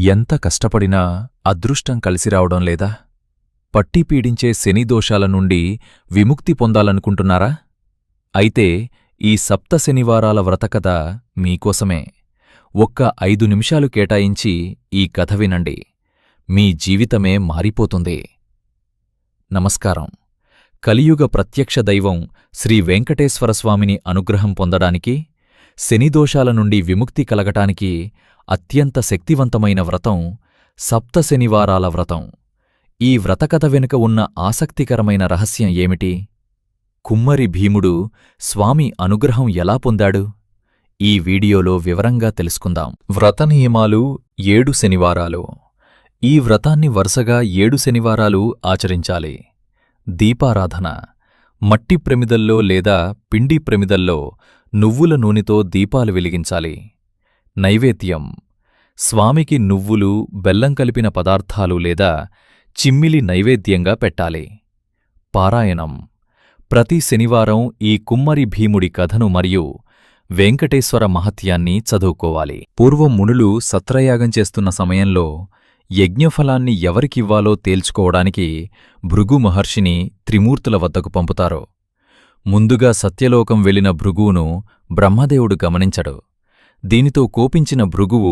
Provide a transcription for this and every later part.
ఎంత కష్టపడినా అదృష్టం కలిసిరావడం లేదా? పట్టి పీడించే శనిదోషాల నుండి విముక్తి పొందాలనుకుంటున్నారా? అయితే ఈ సప్త శనివారాల వ్రతకథ మీకోసమే. ఒక్క 5 నిమిషాలు కేటాయించి ఈ కథ వినండి. మీ జీవితమే మారిపోతుంది. నమస్కారం. కలియుగ ప్రత్యక్ష దైవం శ్రీ వెంకటేశ్వరస్వామిని అనుగ్రహం పొందడానికి, శనిదోషాల నుండి విముక్తి కలగటానికి అత్యంత శక్తివంతమైన వ్రతం సప్త శనివారాల వ్రతం. ఈ వ్రతకథ వెనుక ఉన్న ఆసక్తికరమైన రహస్యం ఏమిటి? కుమ్మరి భీముడు స్వామి అనుగ్రహం ఎలా పొందాడు? ఈ వీడియోలో వివరంగా తెలుసుకుందాం. వ్రత నియమాలు 7 శనివారాలు. ఈ వ్రతాన్ని వరుసగా 7 శనివారాలు ఆచరించాలి. దీపారాధన. మట్టి ప్రమిదల్లో లేదా పిండి ప్రమిదల్లో నువ్వుల నూనెతో దీపాలు వెలిగించాలి. నైవేద్యం. స్వామికి నువ్వులు, బెల్లం కలిపిన పదార్థాలు లేదా చిమ్మిలి నైవేద్యంగా పెట్టాలి. పారాయణం. ప్రతి శనివారం ఈ కుమ్మరి భీముడి కథను మరియు వెంకటేశ్వర మహత్యాన్ని చదువుకోవాలి. పూర్వం మునులు సత్రయాగం చేస్తున్న సమయంలో యజ్ఞఫలాన్ని ఎవరికివ్వాలో తేల్చుకోవడానికి భృగు మహర్షిని త్రిమూర్తుల వద్దకు పంపుతారు. ముందుగా సత్యలోకం వెళ్లిన భృగువును బ్రహ్మదేవుడు గమనించడు. దీనితో కోపించిన భృగువు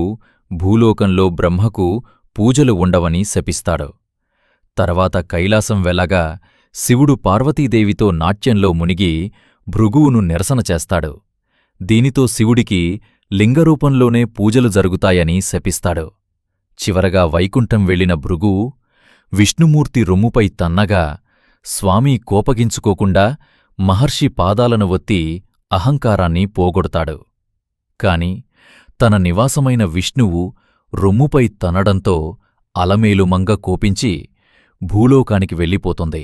భూలోకంలో బ్రహ్మకు పూజలు ఉండవని శపిస్తాడు. తర్వాత కైలాసం వెళ్లగా శివుడు పార్వతీదేవితో నాట్యంలో మునిగి భృగువును నిరసన చేస్తాడు. దీనితో శివుడికి లింగరూపంలోనే పూజలు జరుగుతాయని శపిస్తాడు. చివరగా వైకుంఠం వెళ్లిన భృగువు విష్ణుమూర్తి రొమ్ముపై తన్నగా స్వామి కోపగించుకోకుండా మహర్షి పాదాలను ఒత్తి అహంకారాన్ని పోగొడతాడు. కాని తన నివాసమైన విష్ణువు రొమ్ముపై తన్నడంతో అలమేలుమంగ కోపించి భూలోకానికి వెళ్ళిపోతుంది.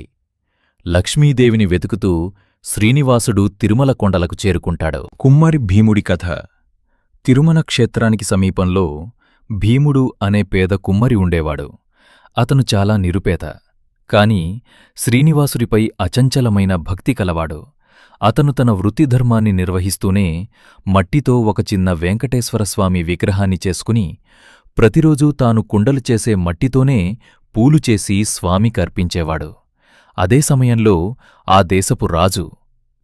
లక్ష్మీదేవిని వెతుకుతూ శ్రీనివాసుడు తిరుమల కొండలకు చేరుకుంటాడు. కుమ్మరి భీముడి కథ. తిరుమల క్షేత్రానికి సమీపంలో భీముడు అనే పేద కుమ్మరి ఉండేవాడు. అతను చాలా నిరుపేద. కాని శ్రీనివాసుడిపై అచంచలమైన భక్తి కలవాడు. అతను తన వృత్తిధర్మాన్ని నిర్వహిస్తూనే మట్టితో ఒక చిన్న వెంకటేశ్వరస్వామి విగ్రహాన్ని చేసుకుని ప్రతిరోజూ తాను కుండలు చేసే మట్టితోనే పూలు చేసి స్వామికర్పించేవాడు. అదే సమయంలో ఆ దేశపు రాజు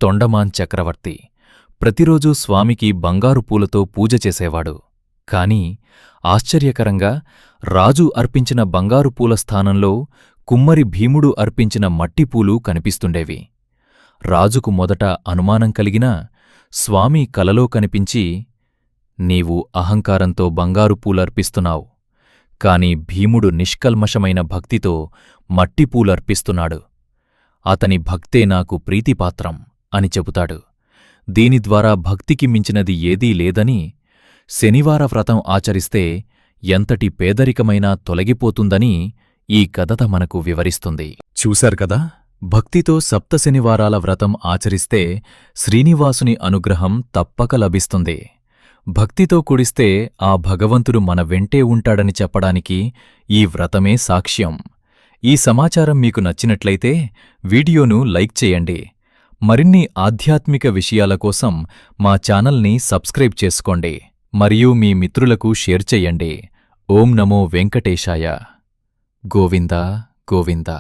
తొండమాన్ చక్రవర్తి ప్రతిరోజూ స్వామికి బంగారు పూలతో పూజ చేసేవాడు. కాని ఆశ్చర్యకరంగా రాజు అర్పించిన బంగారు పూల స్థానంలో కుమ్మరి భీముడు అర్పించిన మట్టిపూలు కనిపిస్తుండేవి. రాజుకు మొదట అనుమానం కలిగినా స్వామి కలలో కనిపించి, నీవు అహంకారంతో బంగారు పూలర్పిస్తున్నావు, కాని భీముడు నిష్కల్మషమైన భక్తితో మట్టిపూలర్పిస్తున్నాడు. అతని భక్తే నాకు ప్రీతిపాత్రం అని చెబుతాడు. దీని ద్వారా భక్తికి మించినది ఏదీ లేదని, శనివార వ్రతం ఆచరిస్తే ఎంతటి పేదరికమైనా తొలగిపోతుందని ఈ కథ మనకు వివరిస్తుంది. చూశారు కదా, భక్తితో సప్త శనివారాల వ్రతం ఆచరిస్తే శ్రీనివాసుని అనుగ్రహం తప్పక లభిస్తుంది. భక్తితో కూడిస్తే ఆ భగవంతుడు మన వెంటే ఉంటాడని చెప్పడానికి ఈ వ్రతమే సాక్ష్యం. ఈ సమాచారం మీకు నచ్చినట్లయితే వీడియోను లైక్ చేయండి. మరిన్ని ఆధ్యాత్మిక విషయాల కోసం మా ఛానల్ని సబ్స్క్రైబ్ చేసుకోండి మరియు మీ మిత్రులకు షేర్ చెయ్యండి. ఓం నమో వెంకటేశాయ. గోవిందా గోవిందా.